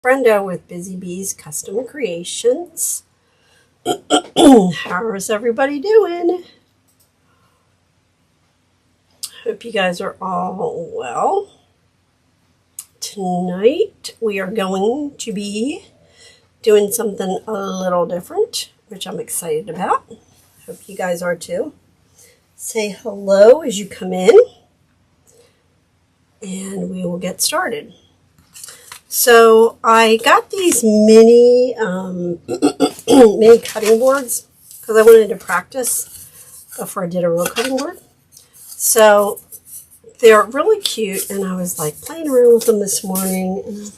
Brenda with Busy Bees Custom Creations. How's everybody doing? Hope you guys are all well. Tonight we are going to be doing something a little different, which I'm excited about. Hope you guys are too. Say hello as you come in, and we will get started. So I got these mini mini cutting boards because I wanted to practice before I did a real cutting board. So they're really cute, and I was like playing around with them this morning, and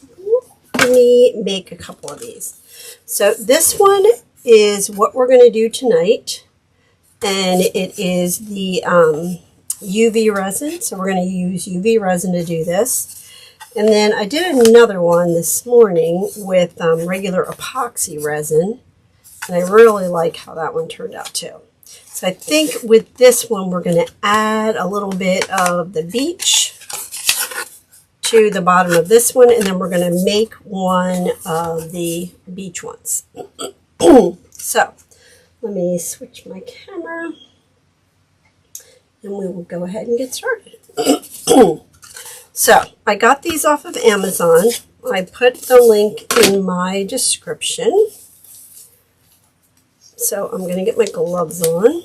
let me make a couple of these. So this one is what we're going to do tonight, and it is the UV resin. So we're going to use UV resin to do this. And then I did another one this morning with regular epoxy resin, and I really like how that one turned out too. So I think with this one we're going to add a little bit of the beach to the bottom of this one, and then we're going to make one of the beach ones. So let me switch my camera, and we will go ahead and get started. So I got these off of Amazon. I put the link in my description. So I'm going to get my gloves on.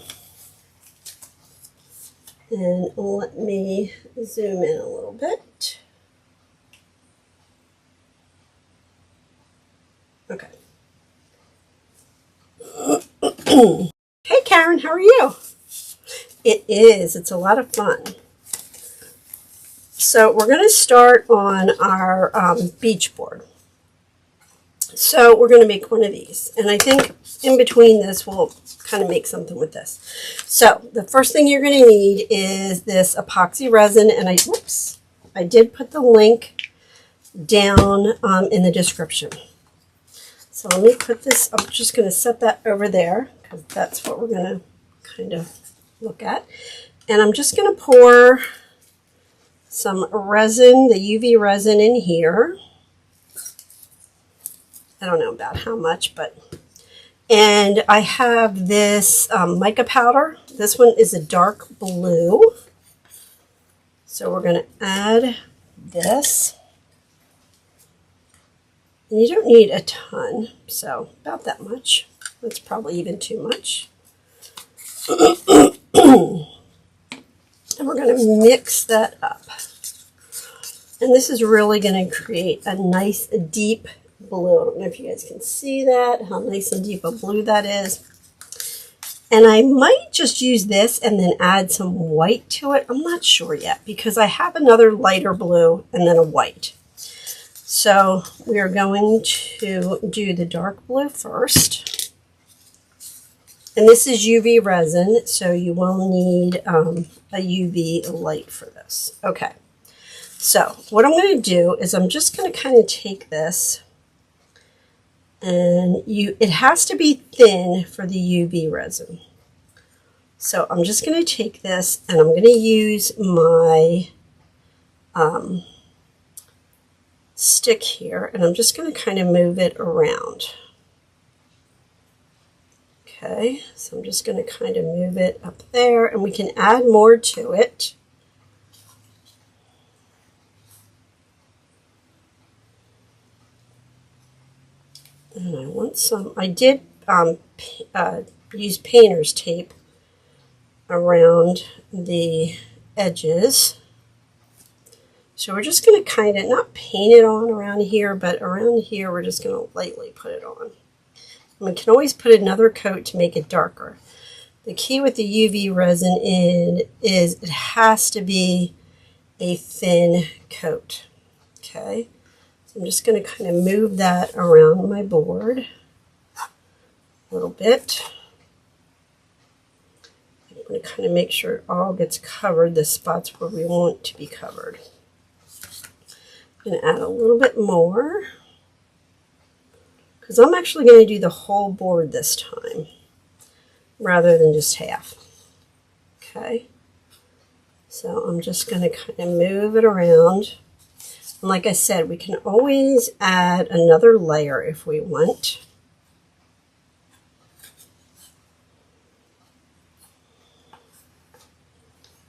And let me zoom in a little bit. Okay. Hey Karen, how are you? It is. It's a lot of fun. So we're going to start on our beach board. So we're going to make one of these. And I think in between this, we'll kind of make something with this. So the first thing you're going to need is this epoxy resin. And I did put the link down in the description. So let me put this, I'm just going to set that over there because that's what we're going to kind of look at. And I'm just going to pour some resin, the UV resin in here. I don't know about how much, but, and I have this mica powder. This one is a dark blue. So we're going to add this. And you don't need a ton, so about that much. That's probably even too much. And we're going to mix that up. And this is really going to create a nice deep blue. I don't know if you guys can see that, how nice and deep a blue that is. And I might just use this and then add some white to it. I'm not sure yet because I have another lighter blue and then a white. So we are going to do the dark blue first. And this is UV resin, so you will need a UV light for this. Okay. So what I'm going to do is I'm just going to kind of take this, and it has to be thin for the UV resin. So I'm just going to take this and I'm going to use my stick here, and I'm just going to kind of move it around. Okay, so I'm just going to kind of move it up there, and we can add more to it. And I want some, I did use painter's tape around the edges. So we're just going to kind of, not paint it on around here, but around here we're just going to lightly put it on. And we can always put another coat to make it darker. The key with the UV resin is it has to be a thin coat. Okay. I'm just going to kind of move that around my board a little bit. I'm going to kind of make sure it all gets covered, the spots where we want to be covered. I'm going to add a little bit more because I'm actually going to do the whole board this time rather than just half. Okay, so I'm just going to kind of move it around. And like I said, we can always add another layer if we want.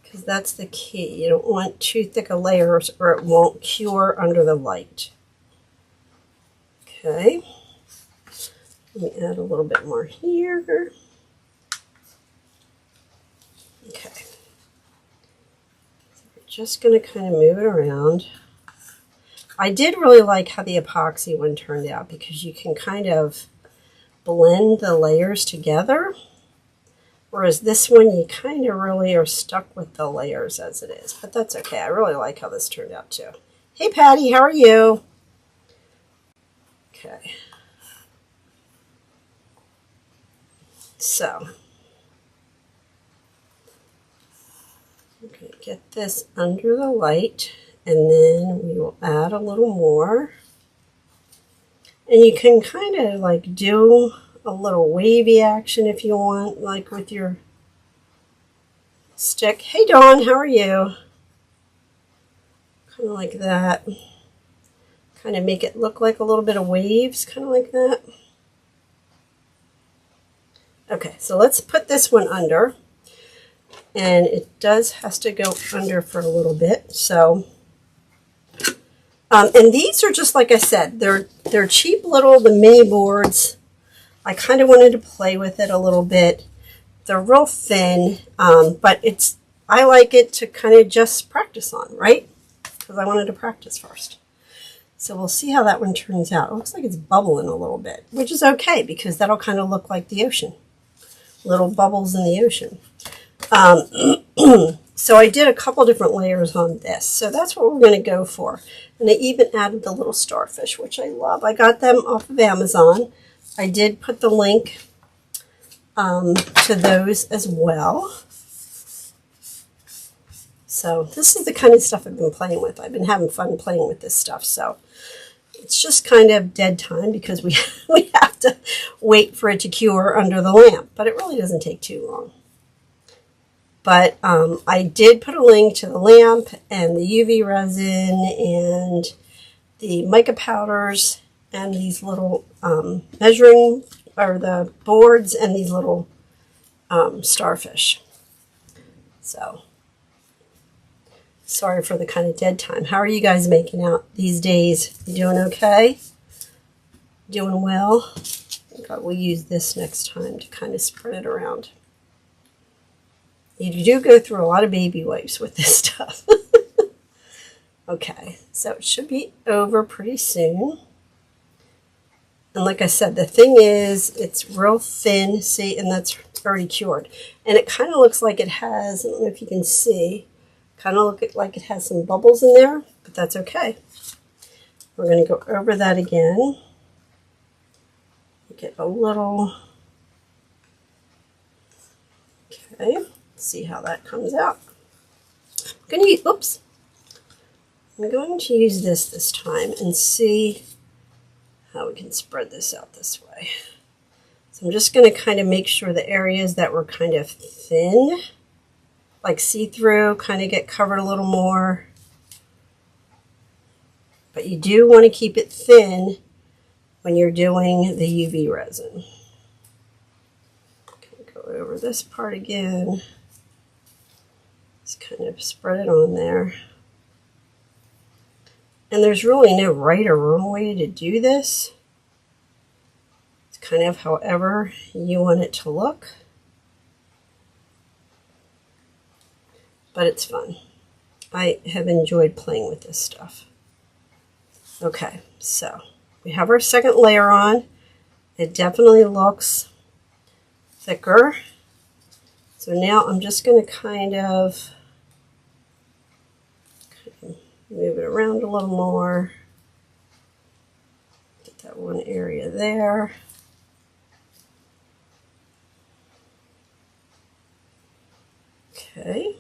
Because that's the key. You don't want too thick of layers or it won't cure under the light. Okay. Let me add a little bit more here. Okay. So we're just going to kind of move it around. I did really like how the epoxy one turned out because you can kind of blend the layers together. Whereas this one, you kind of really are stuck with the layers as it is. But that's okay. I really like how this turned out too. Hey, Patty, how are you? Okay. So, I'm going to get this under the light, and then we will add a little more. And you can kind of like do a little wavy action if you want, like with your stick. Hey, Dawn, how are you? Kind of like that. Kind of make it look like a little bit of waves, kind of like that. Okay, so let's put this one under, and it has to go under for a little bit. So, and these are just like I said, they're cheap little the mini boards. I kind of wanted to play with it a little bit. They're real thin, but I like it to kind of just practice on, right? Because I wanted to practice first. So we'll see how that one turns out. It looks like it's bubbling a little bit, which is okay because that'll kind of look like the ocean. Little bubbles in the ocean. So I did a couple different layers on this. So that's what we're going to go for. And I even added the little starfish, which I love. I got them off of Amazon. I did put the link to those as well. So this is the kind of stuff I've been playing with. I've been having fun playing with this stuff. So it's just kind of dead time because we have to wait for it to cure under the lamp. But it really doesn't take too long. But I did put a link to the lamp and the UV resin and the mica powders and these little measuring, or the boards, and these little starfish. So, sorry for the kind of dead time. How are you guys making out these days? You doing okay? Doing well? I think we'll use this next time to kind of spread it around. You do go through a lot of baby wipes with this stuff. Okay, so it should be over pretty soon. And like I said, the thing is, it's real thin, see, and that's already cured. And it kind of looks like it has, I don't know if you can see, kind of look like it has some bubbles in there, but that's okay. We're going to go over that again. Get a little, okay, see how that comes out. I'm going to use this time and see how we can spread this out this way. So I'm just going to kind of make sure the areas that were kind of thin, like see-through, kind of get covered a little more. But you do want to keep it thin when you're doing the UV resin. Go over this part again. Just kind of spread it on there. And there's really no right or wrong way to do this. It's kind of however you want it to look. But it's fun. I have enjoyed playing with this stuff. Okay, so we have our second layer on. It definitely looks thicker. So now I'm just going to kind of move it around a little more. Get that one area there. Okay.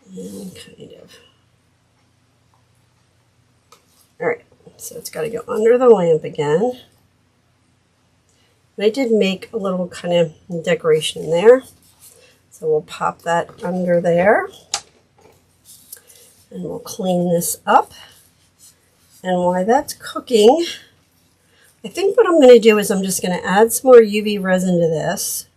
And kind of. All right, so it's got to go under the lamp again. And I did make a little kind of decoration in there. So we'll pop that under there. And we'll clean this up. And while that's cooking, I think what I'm going to do is I'm just going to add some more UV resin to this.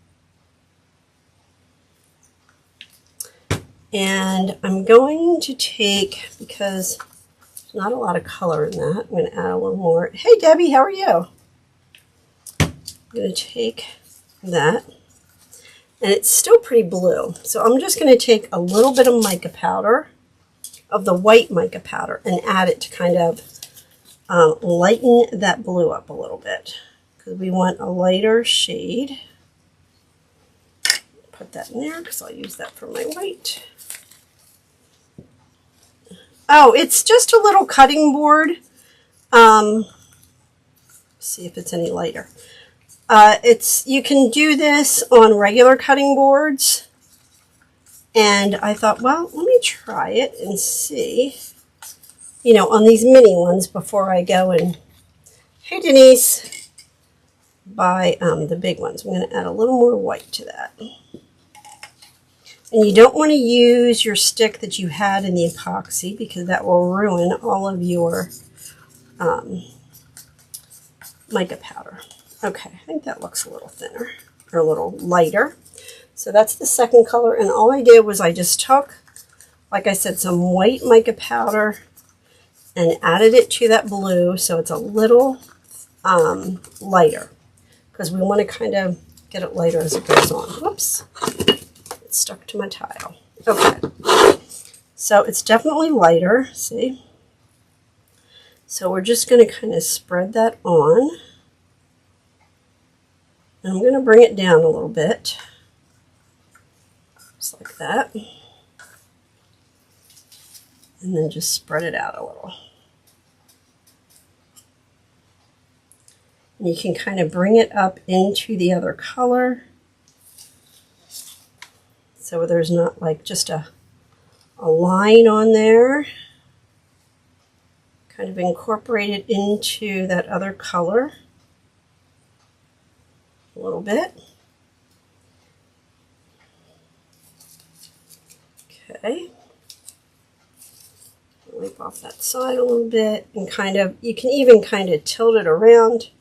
And I'm going to take, because there's not a lot of color in that, I'm going to add a little more. Hey Debbie, how are you? I'm going to take that. And it's still pretty blue. So I'm just going to take a little bit of mica powder, of the white mica powder, and add it to kind of lighten that blue up a little bit. Because we want a lighter shade. Put that in there because I'll use that for my white. Oh, it's just a little cutting board. See if it's any lighter. You can do this on regular cutting boards, and I thought, well, let me try it and see, you know, on these mini ones before I go and, hey Denise, buy the big ones. I'm going to add a little more white to that. And you don't want to use your stick that you had in the epoxy because that will ruin all of your mica powder. Okay, I think that looks a little thinner, or a little lighter. So that's the second color, and all I did was I just took, like I said, some white mica powder and added it to that blue so it's a little lighter, because we want to kind of get it lighter as it goes on. Whoops, it stuck to my tile. Okay, so it's definitely lighter, see? So we're just going to kind of spread that on. And I'm going to bring it down a little bit, just like that, and then just spread it out a little. And you can kind of bring it up into the other color, so there's not like just a line on there. Kind of incorporate it into that other color a little bit. Okay. Wipe off that side a little bit, and kind of, you can even kind of tilt it around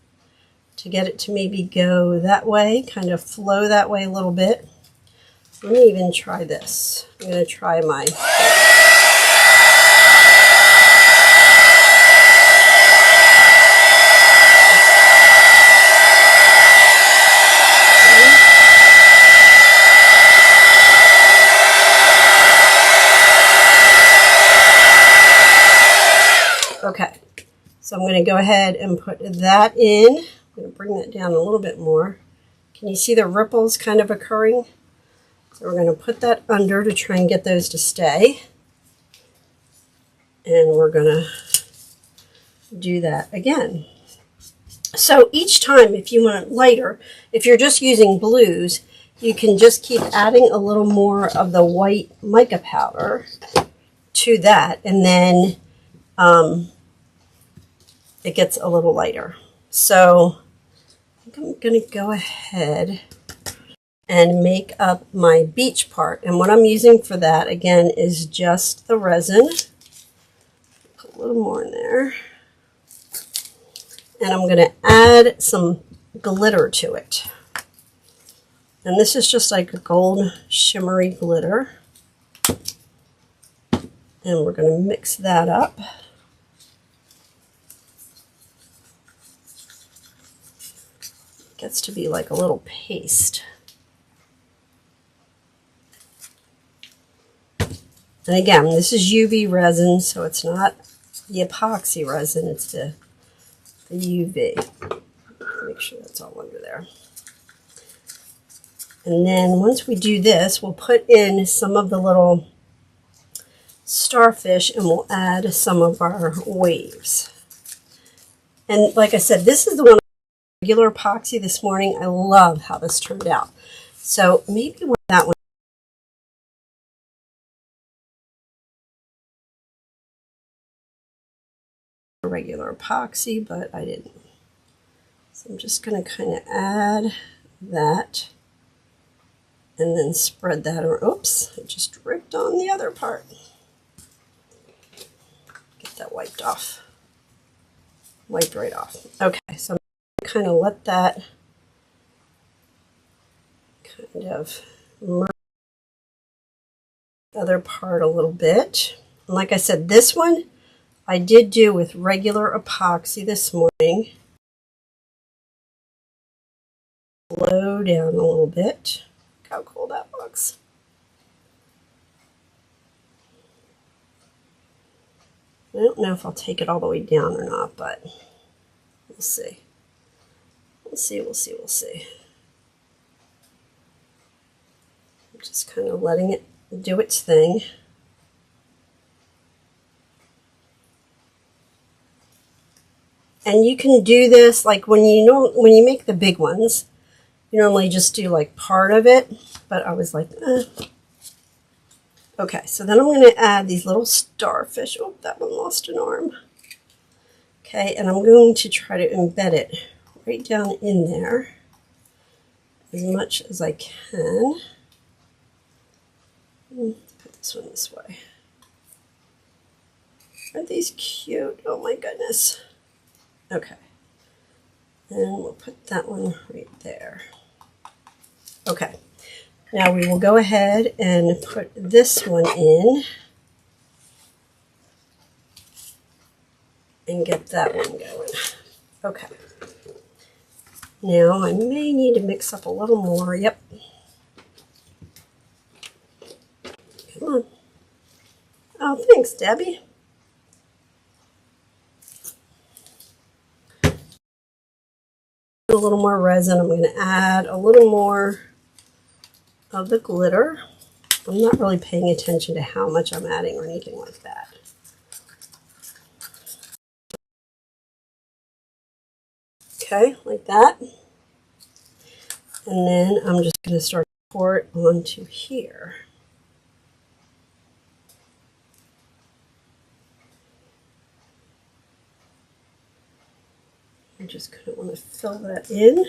to get it to maybe go that way, kind of flow that way a little bit. Let me even try this. I'm going to try my... Okay, so I'm going to go ahead and put that in. I'm going to bring that down a little bit more. Can you see the ripples kind of occurring? So we're going to put that under to try and get those to stay. And we're going to do that again. So each time, if you want it lighter, if you're just using blues, you can just keep adding a little more of the white mica powder to that, and then it gets a little lighter. So I think I'm going to go ahead and make up my beach part. And what I'm using for that, again, is just the resin. Put a little more in there. And I'm going to add some glitter to it. And this is just like a gold shimmery glitter. And we're going to mix that up. It gets to be like a little paste. And again, this is UV resin, so it's not the epoxy resin, it's the UV. Make sure that's all under there. And then once we do this, we'll put in some of the little starfish, and we'll add some of our waves. And like I said, this is the one regular epoxy this morning. I love how this turned out. So maybe with that one, regular epoxy, but I didn't. So I'm just going to kind of add that and then spread that around. Oops, I just ripped on the other part. that wiped off. Wiped right off. Okay, so I'm going to kind of let that kind of merge the other part a little bit. And like I said, this one I did do with regular epoxy this morning. Slow down a little bit. Look how cool that looks. I don't know if I'll take it all the way down or not, but we'll see. We'll see, we'll see, we'll see. I'm just kind of letting it do its thing. And you can do this like when you make the big ones, you normally just do like part of it, but I was like, eh. Okay, so then I'm going to add these little starfish. Oh, that one lost an arm. Okay, and I'm going to try to embed it right down in there as much as I can. Let's put this one this way. Aren't these cute? Oh my goodness. Okay, and we'll put that one right there. Okay, now we will go ahead and put this one in and get that one going. Okay, now I may need to mix up a little more. Yep. Come on. Oh, thanks, Debbie. A little more resin. I'm going to add a little more of the glitter. I'm not really paying attention to how much I'm adding or anything like that. Okay, like that. And then I'm just going to start to pour it onto here. I just kind of want to fill that in.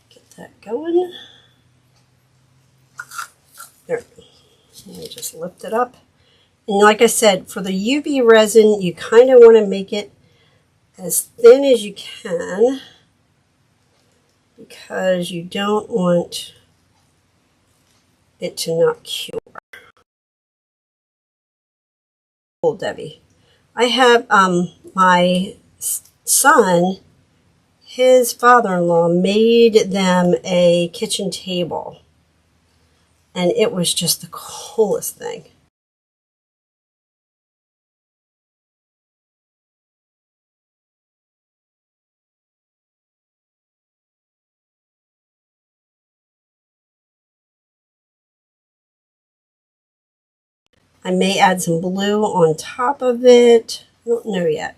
Get that going. There. And just lift it up. And like I said, for the UV resin, you kind of want to make it as thin as you can because you don't want it to not cure. Debbie. I have my son, his father-in-law made them a kitchen table, and it was just the coolest thing. I may add some blue on top of it. I don't know yet.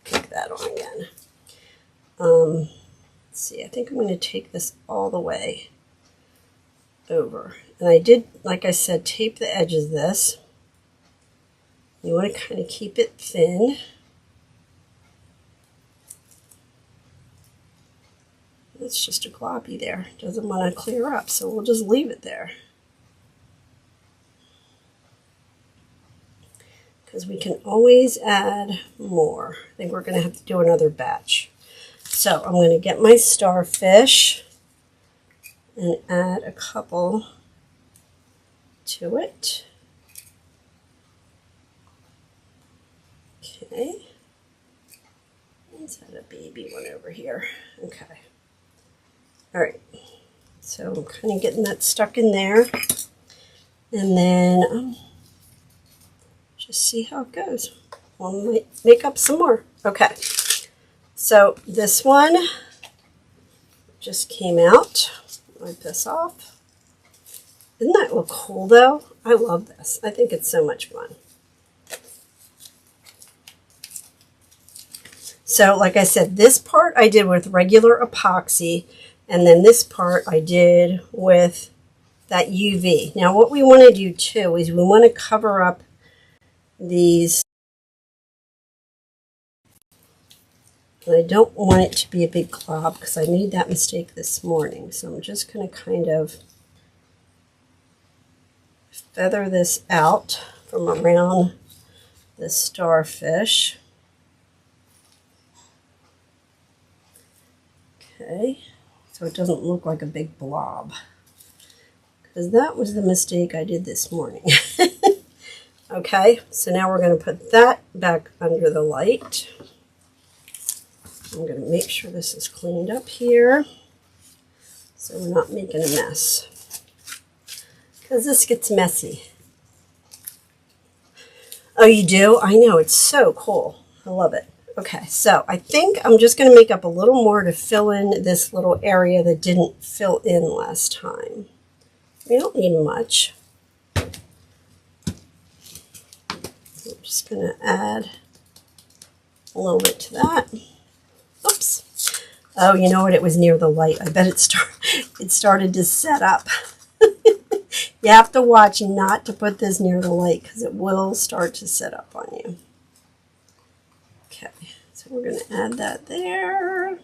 Kick that on again. Let's see, I think I'm going to take this all the way over. And I did, like I said, tape the edges of this. You want to kind of keep it thin. It's just a gloppy there. Doesn't want to clear up, so we'll just leave it there. Because we can always add more. I think we're going to have to do another batch. So I'm going to get my starfish and add a couple to it. Okay. Let's add a baby one over here. Okay. All right. So I'm kind of getting that stuck in there. And then just see how it goes. We'll make up some more. Okay, so this one just came out. Wipe this off. Doesn't that look cool though? I love this. I think it's so much fun. So like I said, this part I did with regular epoxy, and then this part I did with that UV. Now what we want to do too is we want to cover up these. And I don't want it to be a big glob because I made that mistake this morning. So I'm just going to kind of feather this out from around the starfish. Okay, so it doesn't look like a big blob, because that was the mistake I did this morning. Okay, so now we're going to put that back under the light. I'm going to make sure this is cleaned up here so we're not making a mess, because this gets messy. Oh, you do? I know, it's so cool. I love it. Okay, so I think I'm just going to make up a little more to fill in this little area that didn't fill in last time. We don't need much. I'm just going to add a little bit to that. Oops. Oh, you know what? It was near the light. I bet it started to set up. You have to watch not to put this near the light, because it will start to set up on you. Okay, so we're going to add that there.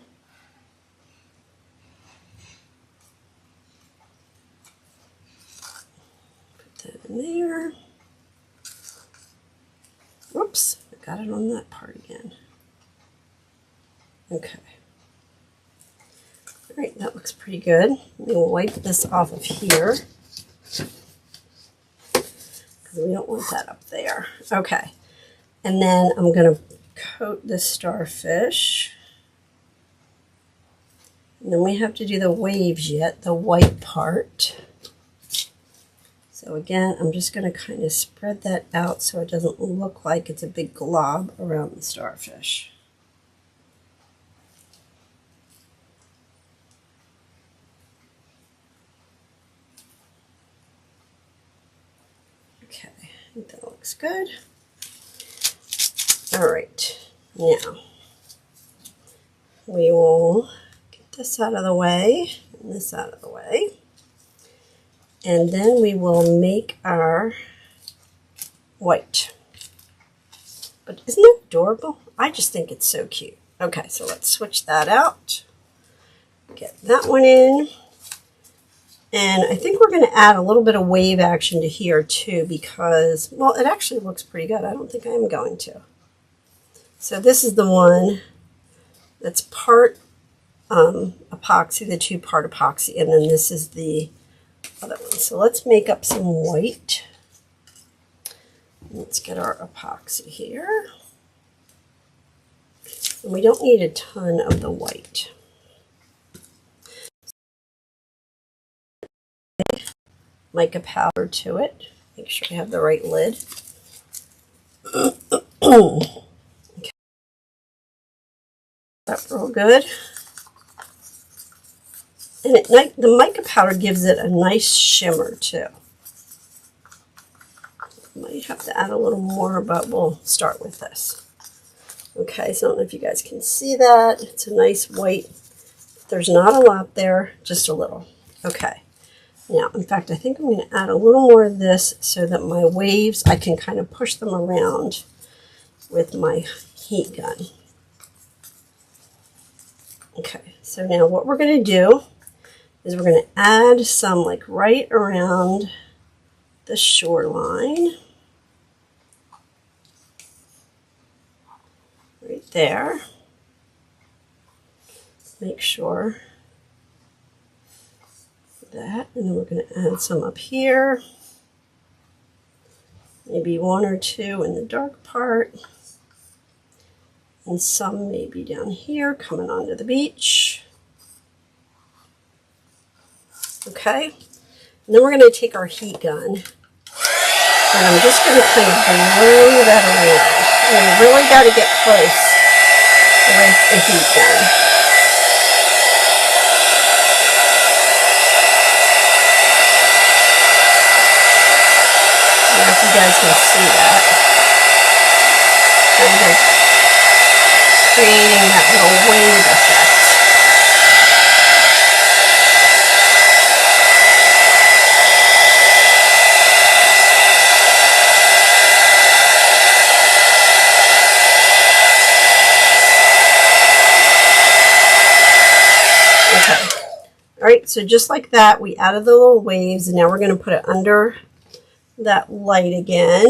Put that in there. Whoops, I got it on that part again. Okay. All right, that looks pretty good. We'll wipe this off of here, because we don't want that up there. Okay, and then I'm going to coat the starfish. And then we have to do the waves yet, the white part. So again, I'm just going to kind of spread that out so it doesn't look like it's a big glob around the starfish. Okay, I think that looks good. All right, now we will get this out of the way and this out of the way. And then we will make our white. But isn't it adorable? I just think it's so cute. Okay, so let's switch that out. Get that one in. And I think we're going to add a little bit of wave action to here too, because, well, it actually looks pretty good. I don't think I'm going to. So this is the one that's part epoxy, the 2-part epoxy, and then this is the other one. So let's make up some white. Let's get our epoxy here. And we don't need a ton of the white. Mica powder to it. Make sure I have the right lid. Okay. That's real good. And the mica powder gives it a nice shimmer too. Might have to add a little more, but we'll start with this. Okay, so I don't know if you guys can see that. It's a nice white. There's not a lot there, just a little. Okay. Now, in fact, I think I'm going to add a little more of this so that my waves, I can kind of push them around with my heat gun. Okay, so now what we're going to do is we're going to add some like right around the shoreline. Right there. Make sure that, and then we're going to add some up here. Maybe 1 or 2 in the dark part. And some maybe down here coming onto the beach. Okay, and then we're going to take our heat gun, and I'm just going to kind of blow that around. And you really got to get close with the heat gun. I don't know if you guys can see that. Kind of creating that little wave effect. All right, so just like that, we added the little waves, and now we're going to put it under that light again.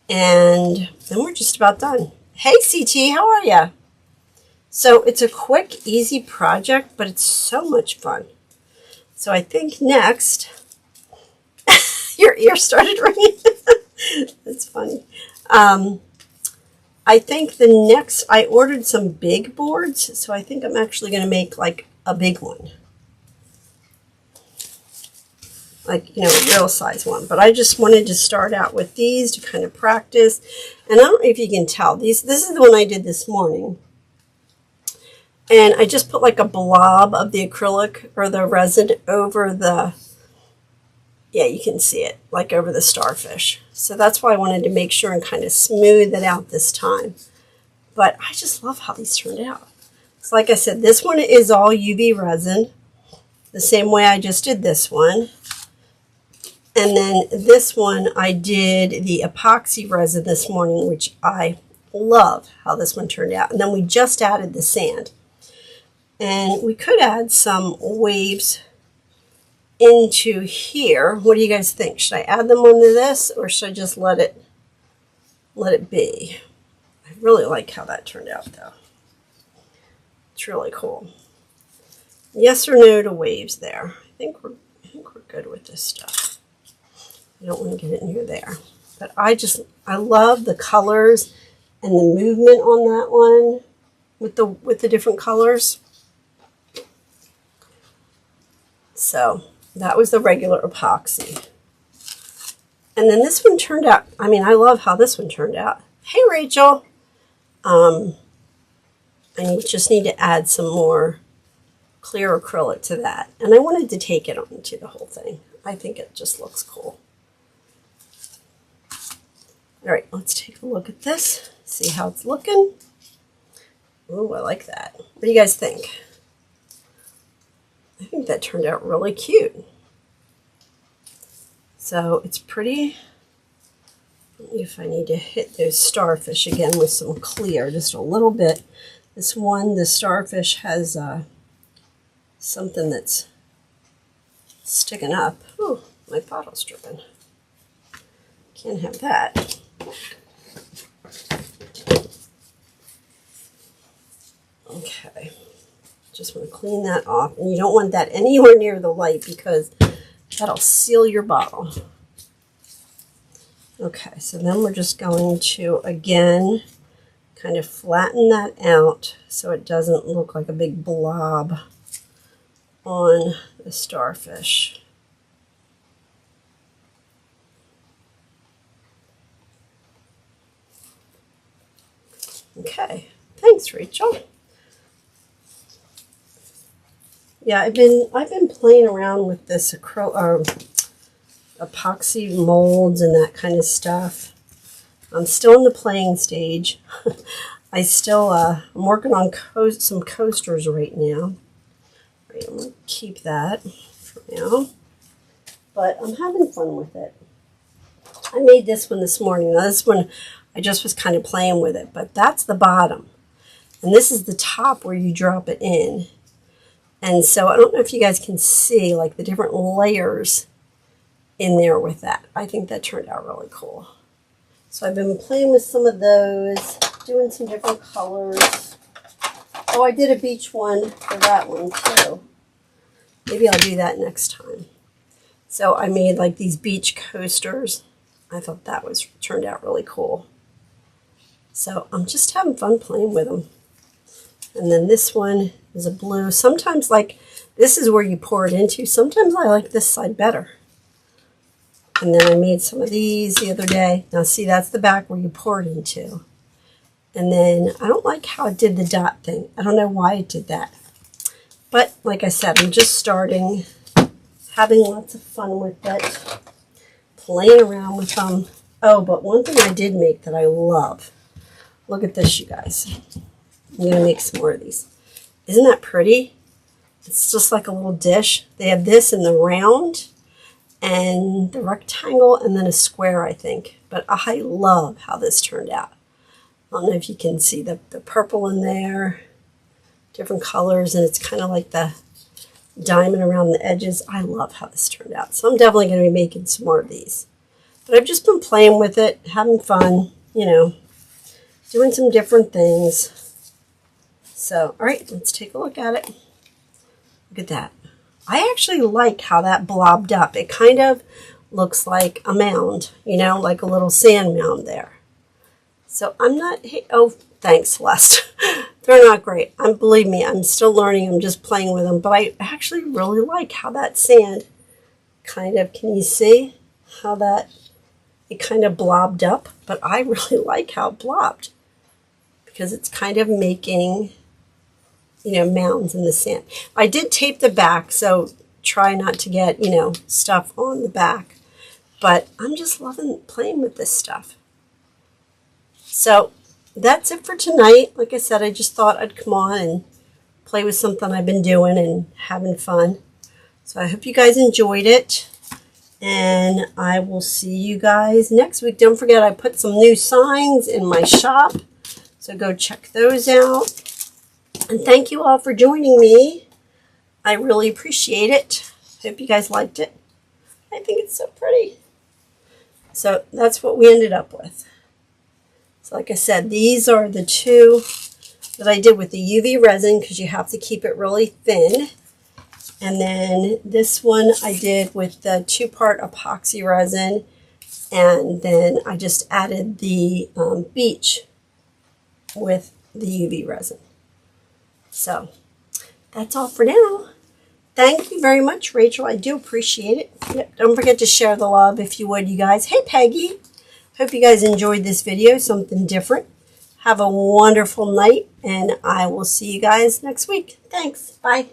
And then we're just about done. Hey CT, how are ya? So it's a quick, easy project, but it's so much fun. So I think next, your ear started ringing. That's funny. I think the next, I ordered some big boards, so I think I'm actually going to make like a big one. Like, you know, a real size one. But I just wanted to start out with these to kind of practice. And I don't know if you can tell, this is the one I did this morning. And I just put like a blob of the acrylic or the resin over the, yeah, you can see it, like over the starfish. So that's why I wanted to make sure and kind of smooth it out this time. But I just love how these turned out. So like I said, this one is all UV resin, the same way I just did this one. And then this one, I did the epoxy resin this morning, which I love how this one turned out. And then we just added the sand. And we could add some waves into here. What do you guys think? Should I add them onto this, or should I just let it be? I really like how that turned out though. It's really cool. Yes or no to waves there? I think we're good with this stuff. I don't want to get it near there. But I love the colors and the movement on that one with the different colors. So that was the regular epoxy. And then this one turned out, I mean, I love how this one turned out. Hey, Rachel. I just need to add some more clear acrylic to that. And I wanted to take it onto the whole thing. I think it just looks cool. All right, let's take a look at this, see how it's looking. Ooh, I like that. What do you guys think? I think that turned out really cute. So it's pretty. Let me if I need to hit those starfish again with some clear, just a little bit. This one, the starfish has something that's sticking up. Ooh, my bottle's dripping. Can't have that. Okay. Just want to clean that off, and you don't want that anywhere near the light because that'll seal your bottle. Okay, so then we're just going to again kind of flatten that out so it doesn't look like a big blob on the starfish. Okay, thanks, Rachel. Yeah, I've been playing around with this epoxy molds and that kind of stuff. I'm still in the playing stage. I'm working on some coasters right now. All right, I'm going to keep that for now. But I'm having fun with it. I made this one this morning. Now this one, I just was kind of playing with it. But that's the bottom. And this is the top where you drop it in. And so I don't know if you guys can see like the different layers in there with that. I think that turned out really cool. So I've been playing with some of those, doing some different colors. Oh, I did a beach one for that one too. Maybe I'll do that next time. So I made like these beach coasters. I thought that turned out really cool. So I'm just having fun playing with them. And then this one is a blue. Sometimes like this is where you pour it into. Sometimes I like this side better. And then I made some of these the other day. Now see, that's the back where you pour it into. And then I don't like how it did the dot thing. I don't know why it did that. But like I said, I'm just starting, having lots of fun with it, playing around with them. Oh, but one thing I did make that I love. Look at this, you guys. I'm going to make some more of these. Isn't that pretty? It's just like a little dish. They have this in the round and the rectangle and then a square, I think. But I love how this turned out. I don't know if you can see the purple in there, different colors, and it's kind of like the diamond around the edges. I love how this turned out. So I'm definitely going to be making some more of these. But I've just been playing with it, having fun, you know, doing some different things. So, all right, let's take a look at it. Look at that. I actually like how that blobbed up. It kind of looks like a mound, you know, like a little sand mound there. So I'm not, oh, thanks, Celeste. They're not great. Believe me, I'm still learning. I'm just playing with them. But I actually really like how that sand kind of, can you see how that, it kind of blobbed up? But I really like how it blobbed because it's kind of making, you know, mounds in the sand. I did tape the back, so try not to get, you know, stuff on the back. But I'm just loving playing with this stuff. So that's it for tonight. Like I said, I just thought I'd come on and play with something I've been doing and having fun. So I hope you guys enjoyed it. And I will see you guys next week. Don't forget, I put some new signs in my shop. So go check those out. And thank you all for joining me. I really appreciate it. Hope you guys liked it. I think it's so pretty. So that's what we ended up with. So like I said, these are the two that I did with the UV resin because you have to keep it really thin. And then this one I did with the 2-part epoxy resin. And then I just added the beach with the UV resin. So that's all for now. Thank you very much, Rachel. I do appreciate it. Yep, don't forget to share the love if you would, you guys. Hey, Peggy. Hope you guys enjoyed this video, something different. Have a wonderful night, and I will see you guys next week. Thanks. Bye.